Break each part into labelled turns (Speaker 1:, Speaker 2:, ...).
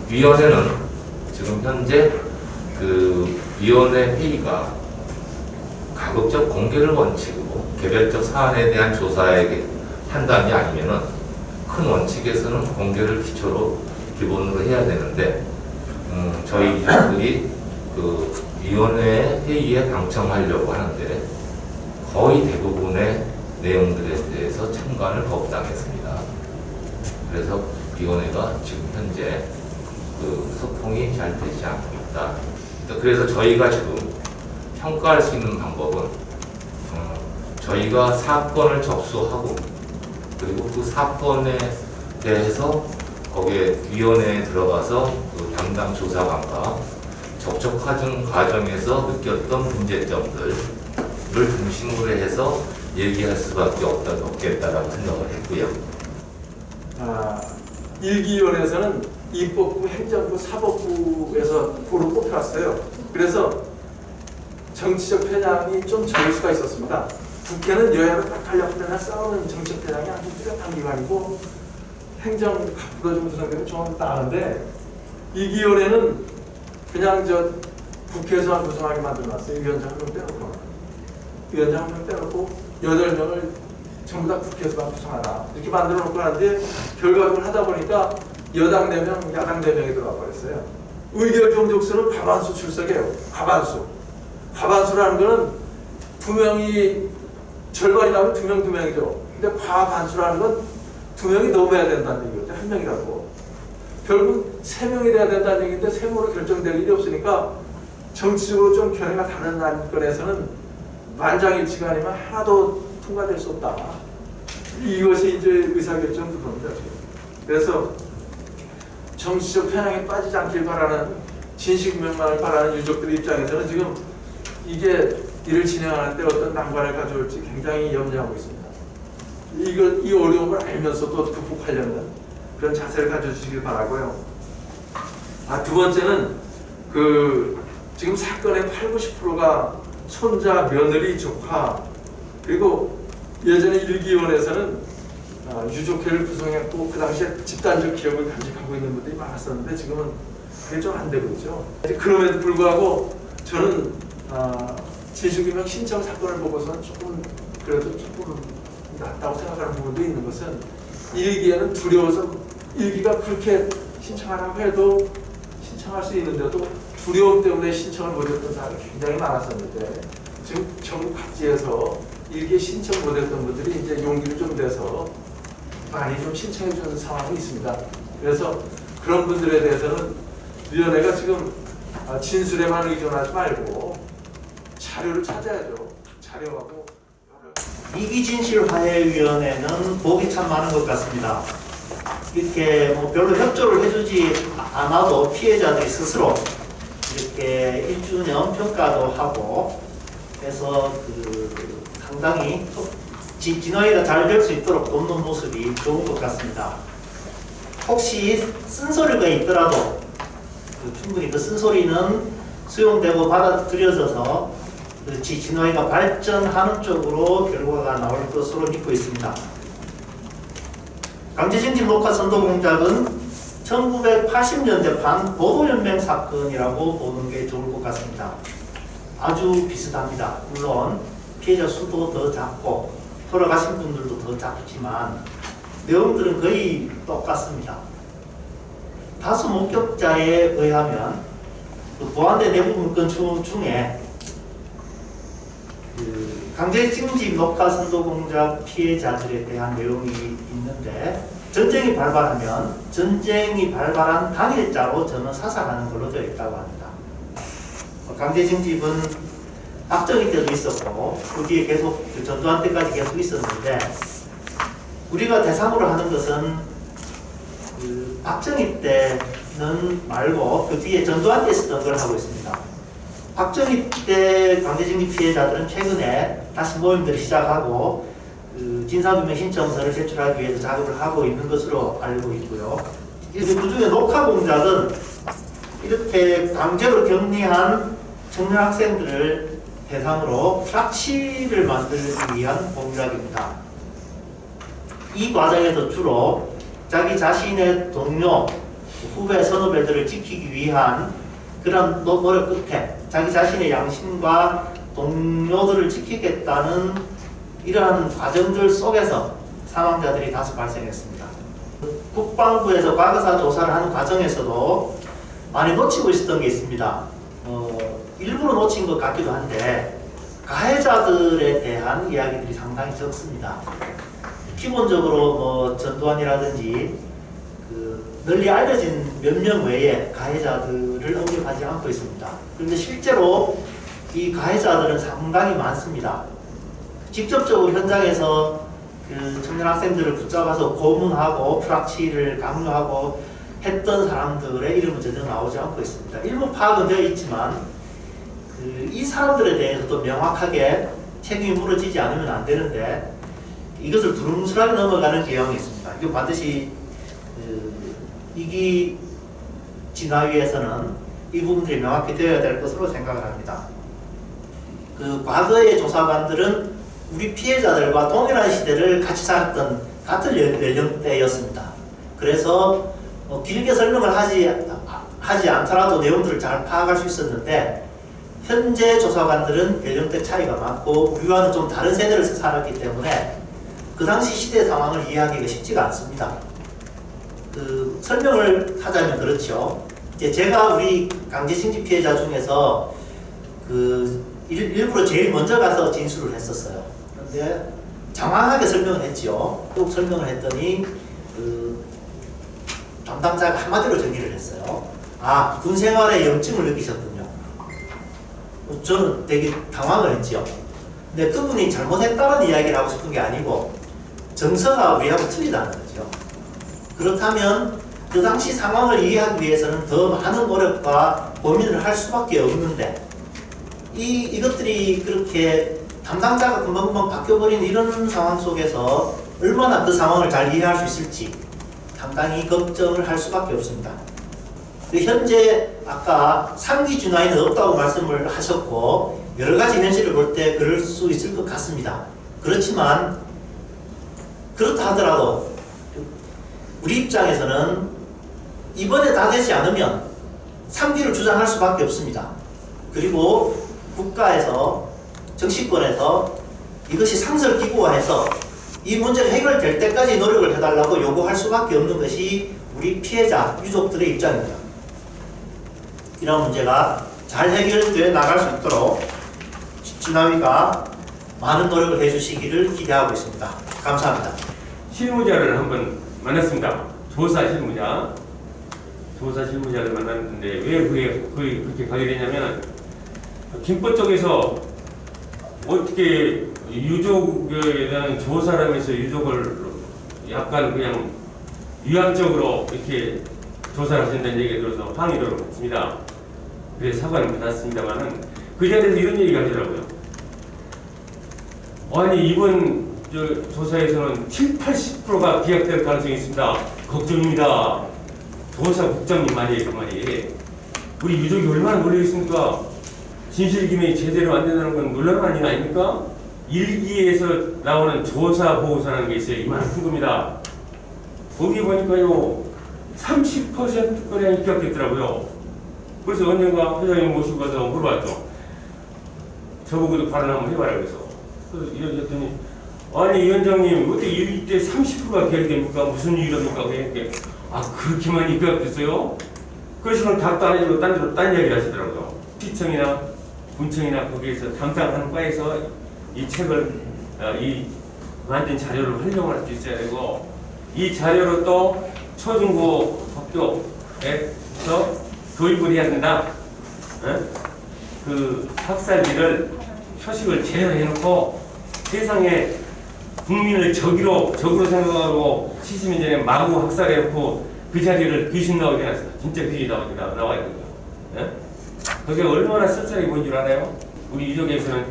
Speaker 1: 위원회는 지금 현재 그 위원회 회의가 가급적 공개를 원칙으로 개별적 사안에 대한 조사에 판단이 아니면은 큰 원칙에서는 공개를 기초로 기본으로 해야 되는데 저희 이사들이 그 위원회 회의에 방청하려고 하는데 거의 대부분의 내용들에 대해서 참관을 거부당했습니다. 그래서 위원회가 지금 현재 그 소통이 잘 되지 않고 있다. 그래서 저희가 지금 평가할 수 있는 방법은 저희가 사건을 접수하고 그리고 그 사건에 대해서 거기에 위원회에 들어가서 그 담당 조사관과 접촉 과정에서 느꼈던 문제점들을 중심으로 해서 얘기할 수밖에 없겠다라고 생각을 했고요.
Speaker 2: 일기위원회에서는 입법부, 행정부, 사법부에서 고루 뽑혀왔어요. 그래서 정치적 편향이 좀 적을 수가 있었습니다. 국회는 여야를 딱 갈려면 싸우는 정치적 편향이 아주 뚜렷한 기관이고 행정부가 좀 구성되면 좀 나은데 일기위원회는 그냥 국회에서만 구성하게 만들어놨어요. 위원장 한 명 빼놓고 위원장 한 명 빼놓고 8명을 전부 다 국회에서만 구성하라 이렇게 만들어 놓고 하는데 결과적으로 하다 보니까 여당 4명, 야당 4명이 들어가 버렸어요. 의결 종족수는 과반수 출석이에요. 과반수라는 거는 2명이 절반이 나면 2명이죠. 근데 과반수라는 건 2명이 넘어야 된다는 얘기죠. 1명이라고. 결국 3명이 돼야 된다는 얘기인데 3명으로 결정될 일이 없으니까 정치적으로 좀 견해가 다른 안건에서는 만장일치가 아니면 하나도 통과될 수 없다. 이것이 이제 의사결정 그겁니다. 그래서 정치적 편향에 빠지지 않길 바라는 진실규명만을 바라는 유족들 입장에서는 지금 이게 일을 진행하는데 어떤 난관을 가져올지 굉장히 염려하고 있습니다. 이 어려움을 알면서도 극복하려는 그런 자세를 가져주시길 바라고요. 두 번째는 지금 사건의 80~90%가 손자, 며느리, 조카 그리고 예전에 일기위원회에서는 유족회를 구성했고 그 당시에 집단적 기억을 간직하고 있는 분들이 많았었는데 지금은 그게 좀 안 되고 있죠. 그럼에도 불구하고 저는 진실규명 신청 사건을 보고서는 조금 낫다고 생각하는 부분도 있는 것은 일기에는 두려워서 일기가 그렇게 신청하라고 해도 신청할 수 있는데도 두려움 때문에 신청을 못했던 사람이 굉장히 많았었는데 지금 전국 각지에서 일기 신청 못했던 분들이 이제 용기를 좀 내서 많이 좀 신청해 주는 상황이 있습니다. 그래서 그런 분들에 대해서는 위원회가 지금 진술에만 의존하지 말고 자료를 찾아야죠. 자료하고
Speaker 3: 이기진실화해위원회는 복이 참 많은 것 같습니다. 이렇게 별로 협조를 해주지 않아도 피해자들이 스스로 이렇게 1주년 평가도 하고 해서 상당히 진화가 잘 될 수 있도록 돕는 모습이 좋은 것 같습니다. 혹시 쓴소리가 있더라도 충분히 그 쓴소리는 수용되고 받아들여져서 진화가 발전하는 쪽으로 결과가 나올 것으로 믿고 있습니다. 강제징집 녹화 선도 공작은 1980년대 반보도연맹 사건이라고 보는 게 좋을 것 같습니다. 아주 비슷합니다. 물론 피해자 수도 더 작고 돌아가신 분들도 더 작지만 내용들은 거의 똑같습니다. 다수 목격자에 의하면 보안대 내부 문건 중에 강제징집 녹화 선도 공작 피해자들에 대한 내용이 있는데 전쟁이 발발하면 전쟁이 발발한 당일자로 저는 사살하는 걸로 되어 있다고 합니다. 강제징집은 박정희 때도 있었고 그 뒤에 계속 전두환 때까지 계속 있었는데 우리가 대상으로 하는 것은 박정희 때는 말고 그 뒤에 전두환 때 있었던 걸 하고 있습니다. 박정희 때 강제징집 피해자들은 최근에 다시 모임들을 시작하고 진상규명 신청서를 제출하기 위해서 작업을 하고 있는 것으로 알고 있고요. 그 중에 녹화 공작은 이렇게 강제로 격리한 청년 학생들을 대상으로 납치를 만들기 위한 공작입니다. 이 과정에서 주로 자기 자신의 동료 후배 선후배들을 지키기 위한 그런 노력 끝에 자기 자신의 양심과 동료들을 지키겠다는 이러한 과정들 속에서 사망자들이 다수 발생했습니다. 국방부에서 과거사 조사를 하는 과정에서도 많이 놓치고 있었던 게 있습니다. 일부러 놓친 것 같기도 한데 가해자들에 대한 이야기들이 상당히 적습니다. 기본적으로 뭐 전두환이라든지 널리 알려진 몇 명 외에 가해자들을 언급하지 않고 있습니다. 그런데 실제로 이 가해자들은 상당히 많습니다. 직접적으로 현장에서 그 청년 학생들을 붙잡아서 고문하고 프락치를 강요하고 했던 사람들의 이름은 전혀 나오지 않고 있습니다. 일부 파악은 되어 있지만 이 사람들에 대해서도 명확하게 책임이 물어지지 않으면 안 되는데 이것을 두루뭉술하게 넘어가는 경향이 있습니다. 이거 반드시 이기 진화위에서는 이 부분들이 명확히 되어야 될 것으로 생각을 합니다. 과거의 조사관들은 우리 피해자들과 동일한 시대를 같이 살았던 같은 연령대였습니다. 그래서 길게 설명을 하지 않더라도 내용들을 잘 파악할 수 있었는데 현재 조사관들은 연령대 차이가 많고 우리와는 좀 다른 세대를 살았기 때문에 그 당시 시대 상황을 이해하기가 쉽지가 않습니다. 설명을 하자면 그렇죠. 이제 제가 우리 강제징집 피해자 중에서 일부러 제일 먼저 가서 진술을 했었어요. 그런데 장황하게 설명을 했죠. 또 설명을 했더니 담당자가 한마디로 정리를 했어요. 아, 군 생활에 염증을 느끼셨군요. 저는 되게 당황을 했죠. 근데 그분이 잘못했다는 이야기를 하고 싶은 게 아니고 정서가 우리하고 틀리다는 거죠. 그렇다면 그 당시 상황을 이해하기 위해서는 더 많은 노력과 고민을 할 수밖에 없는데 이것들이 그렇게 담당자가 금방금방 바뀌어버린 이런 상황 속에서 얼마나 그 상황을 잘 이해할 수 있을지 상당히 걱정을 할 수밖에 없습니다. 현재 아까 3기 준하에는 없다고 말씀을 하셨고 여러 가지 현실을 볼 때 그럴 수 있을 것 같습니다. 그렇지만 그렇다 하더라도 우리 입장에서는 이번에 다 되지 않으면 3기를 주장할 수밖에 없습니다. 그리고 국가에서 정치권에서 이것이 상설기구화해서 이 문제가 해결될 때까지 노력을 해달라고 요구할 수밖에 없는 것이 우리 피해자, 유족들의 입장입니다. 이런 문제가 잘 해결되어 나갈 수 있도록 진화위가 많은 노력을 해주시기를 기대하고 있습니다. 감사합니다.
Speaker 4: 실무자를 한번 만났습니다. 조사 실무자를 만났는데 왜 그렇게 가게 되냐면 김포 쪽에서 어떻게 유족에 대한 조사를 하면서 유족을 약간 그냥 위압적으로 이렇게 조사를 하신다는 얘기가 들어서 항의를 했습니다. 그래서 사과를 받았습니다만은 그 자리에서 이런 얘기가 하더라고요. 아니 이번 조사에서는 70~80%가 기각될 가능성이 있습니다. 걱정입니다. 조사 국장님 말이에요, 그 말이. 우리 유족이 얼마나 놀라겠습니까? 진실규명이 제대로 안 된다는 건 놀라운 거 아닙니까? 일기에서 나오는 조사 보고서라는 게 있어요. 이만큼 겁니다. 거기 보니까요 30%가량이 기각됐더라고요. 그래서 언젠가 회장님 모시고 가서 물어봤죠. 저보고도 발언 한번 해봐라 그래서. 그래서 이랬더니 아니 위원장님 어떻게 이때 30%가 기각됩니까? 무슨 일입니까? 그렇게 그렇게 많이 기각됐어요? 그러시면 답도 안 해주고 딴 이야기를 하시더라고요. 시청이나 군청이나 거기에서 담당하는 과에서 이 책을 이 만든 자료를 활용할 수 있어야 되고 이 자료로 또 초중고 학교에서 교육을 해야 된다. 그 학살비를 표식을 제대로 해놓고 세상에 국민을 적으로 생각하고 70년 전에 마구 학살해놓고 그 자리를 귀신 나오게 해놨어. 진짜 귀신이 나와야 된다. 그게 얼마나 씁쓸하게 보인 줄 알아요? 우리 유족에서는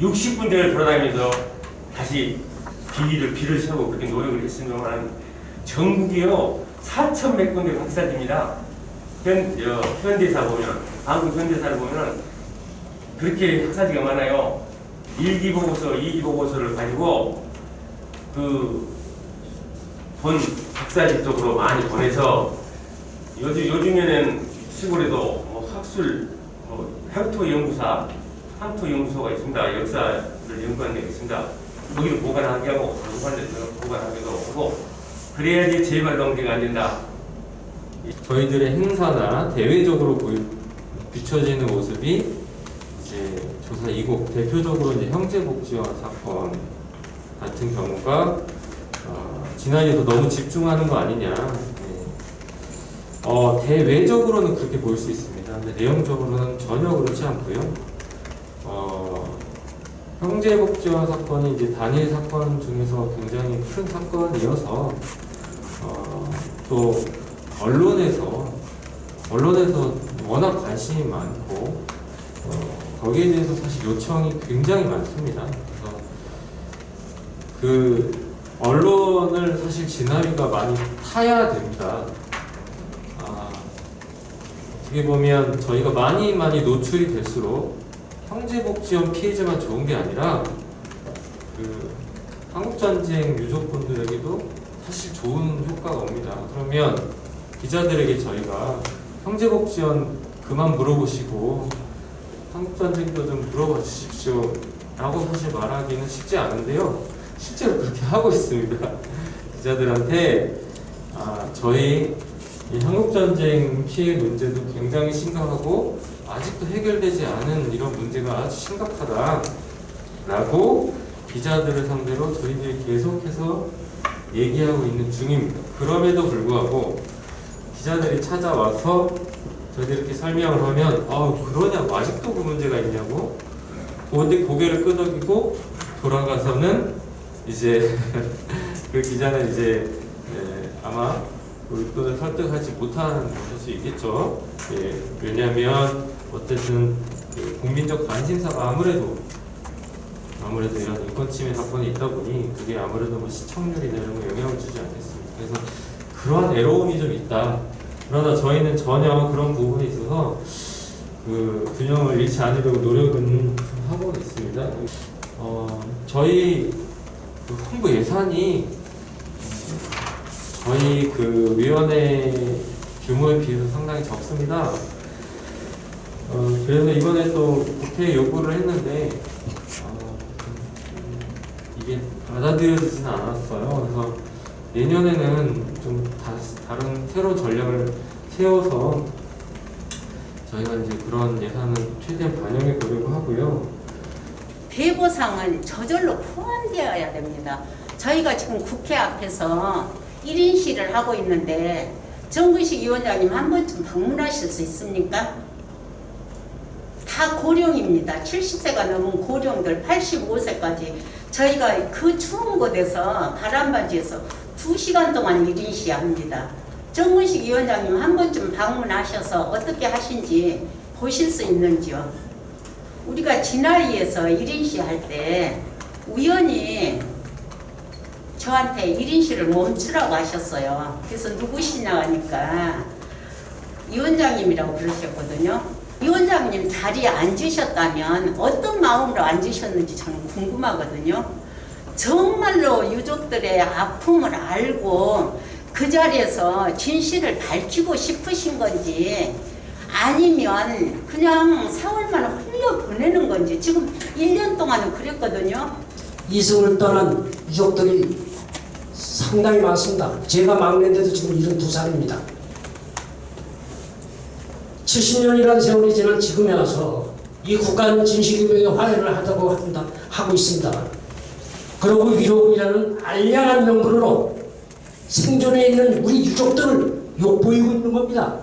Speaker 4: 60군데를 돌아다니면서 다시 비를 세우고 그렇게 노력을 했으면 전국이요 4,100 군데 학살입니다. 현대사 보면 한국 현대사를 보면 그렇게 학살지가 많아요. 1기 보고서, 2기 보고서를 가지고 본 학살지 쪽으로 많이 보내서 요즘에는 시골에도 학술 향토연구소가 있습니다. 역사를 연구하는 게 있습니다. 거기를 보관하게 하고 보관하기도 하고 그래야지 재발방지가 안 된다.
Speaker 5: 저희들의 행사나 대외적으로 비춰지는 모습이 이제 조사 2곡 대표적으로 이제 형제복지화 사건 같은 경우가 진화에서 너무 집중하는 거 아니냐. 대외적으로는 그렇게 보일 수 있습니다. 근데 내용적으로는 전혀 그렇지 않고요. 형제복지화 사건이 이제 단일 사건 중에서 굉장히 큰 사건이어서 또 언론에서 워낙 관심이 많고 거기에 대해서 사실 요청이 굉장히 많습니다. 그래서 그 언론을 사실 진화위가 많이 타야 됩니다. 어떻게 보면 저희가 많이 노출이 될수록 형제복지원 피해자만 좋은 게 아니라 그 한국전쟁 유족분들에게도 사실 좋은 효과가 옵니다. 그러면 기자들에게 저희가 형제복지원 그만 물어보시고 한국전쟁도 좀 물어봐 주십시오 라고 사실 말하기는 쉽지 않은데요. 실제로 그렇게 하고 있습니다. 기자들한테 저희 이 한국전쟁 피해 문제도 굉장히 심각하고 아직도 해결되지 않은 이런 문제가 아주 심각하다라고 기자들을 상대로 저희들이 계속해서 얘기하고 있는 중입니다. 그럼에도 불구하고 기자들이 찾아와서 저희들이 이렇게 설명을 하면 그러냐고 아직도 그 문제가 있냐고 고개를 끄덕이고 돌아가서는 이제 그 기자는 이제 아마 우리 분을 설득하지 못하는 것일 수 있겠죠. 왜냐하면 어쨌든 국민적 관심사가 아무래도 이런 인권침해 사건이 있다 보니 그게 아무래도 시청률이나 이런 거 영향을 주지 않겠습니까? 그래서 그러한 애로움이 좀 있다. 그러나 저희는 전혀 그런 부분에 있어서 그 균형을 잃지 않으려고 노력은 하고 있습니다. 저희 그 홍보 예산이 저희 그 위원회 규모에 비해서 상당히 적습니다. 그래서 이번에 또 국회에 요구를 했는데 이게 받아들여지지는 않았어요. 그래서 내년에는 좀 다른 새로운 전략을 세워서 저희가 이제 그런 예산을 최대한 반영해 보려고 하고요.
Speaker 6: 대보상은 저절로 포함되어야 됩니다. 저희가 지금 국회 앞에서 1인 시를 하고 있는데 정근식 위원장님 한 번쯤 방문하실 수 있습니까? 다 고령입니다. 70세가 넘은 고령들 85세까지 저희가 그 추운 곳에서 가람바지에서 2시간 동안 1인 시 합니다. 정근식 위원장님 한 번쯤 방문하셔서 어떻게 하신지 보실 수 있는지요. 우리가 진화위에서 1인 시 할 때 위원이 저한테 1인 시를 멈추라고 하셨어요. 그래서 누구시냐 하니까 위원장님이라고 그러셨거든요. 위원장님 자리에 앉으셨다면 어떤 마음으로 앉으셨는지 저는 궁금하거든요. 정말로 유족들의 아픔을 알고 그 자리에서 진실을 밝히고 싶으신 건지 아니면 그냥 세월만 흘려보내는 건지 지금 1년 동안은 그랬거든요.
Speaker 7: 이승을 떠난 유족들이 상당히 많습니다. 제가 막내인데도 지금 72살입니다. 70년이라는 세월이 지난 지금에 와서 이 국가는 진실규명의 화해를 하고 있습니다. 그리고 위로이라는 알량한 명분으로 생존해 있는 우리 유족들을 욕보이고 있는 겁니다.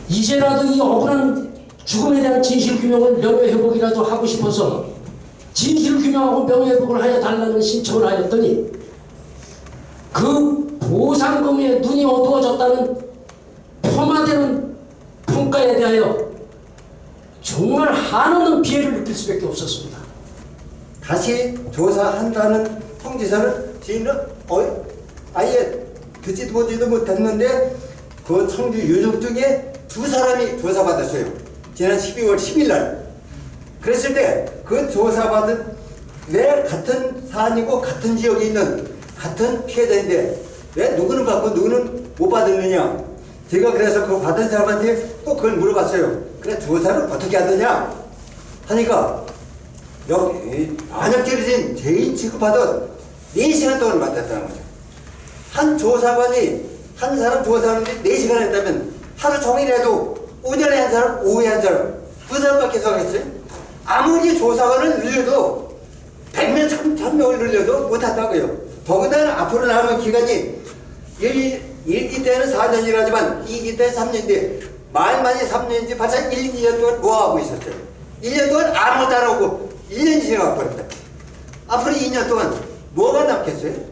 Speaker 7: 이제라도 이 억울한 죽음에 대한 진실규명을 명예회복이라도 하고 싶어서 진실규명하고 명예회복을 하여 달라는 신청을 하였더니 그 보상금에 눈이 어두워졌다는 폄하되는 평가에 대하여 정말 한없는 피해를 느낄 수밖에 없었습니다.
Speaker 8: 다시 조사한다는 통지서를 저희는 아예 듣지도 보지도 못했는데 그 청주 유족 중에 2사람이 조사받았어요. 지난 12월 10일 날. 그랬을 때 그 조사받은 왜 같은 사안이고 같은 지역에 있는 같은 피해자인데 왜 누구는 받고 누구는 못 받았느냐? 제가 그래서 그 받은 사람한테 또 그걸 물어봤어요. 그래 조사를 어떻게 하느냐? 하니까 여기 안역 떨어진 죄인 취급하던 4시간 동안 맡았다는 거죠. 한 조사관이 한 사람 조사하는데 4시간 했다면 하루 종일 해도 오전에 한 사람, 오후에 한 사람 그 사람밖에 하겠어요? 아무리 조사관을 늘려도 100명, 1000명을 늘려도 못한다고요. 더군다나 앞으로 남은 기간이 1기 때는 4년이라지만 2기 때는 3년인데 말만이 3년인지 벌써 1, 2년 동안 뭐하고 있었어요? 1년 동안 아무것도 안 하고 1년이 지나가버렸다. 앞으로 2년 동안 뭐가 남겠어요?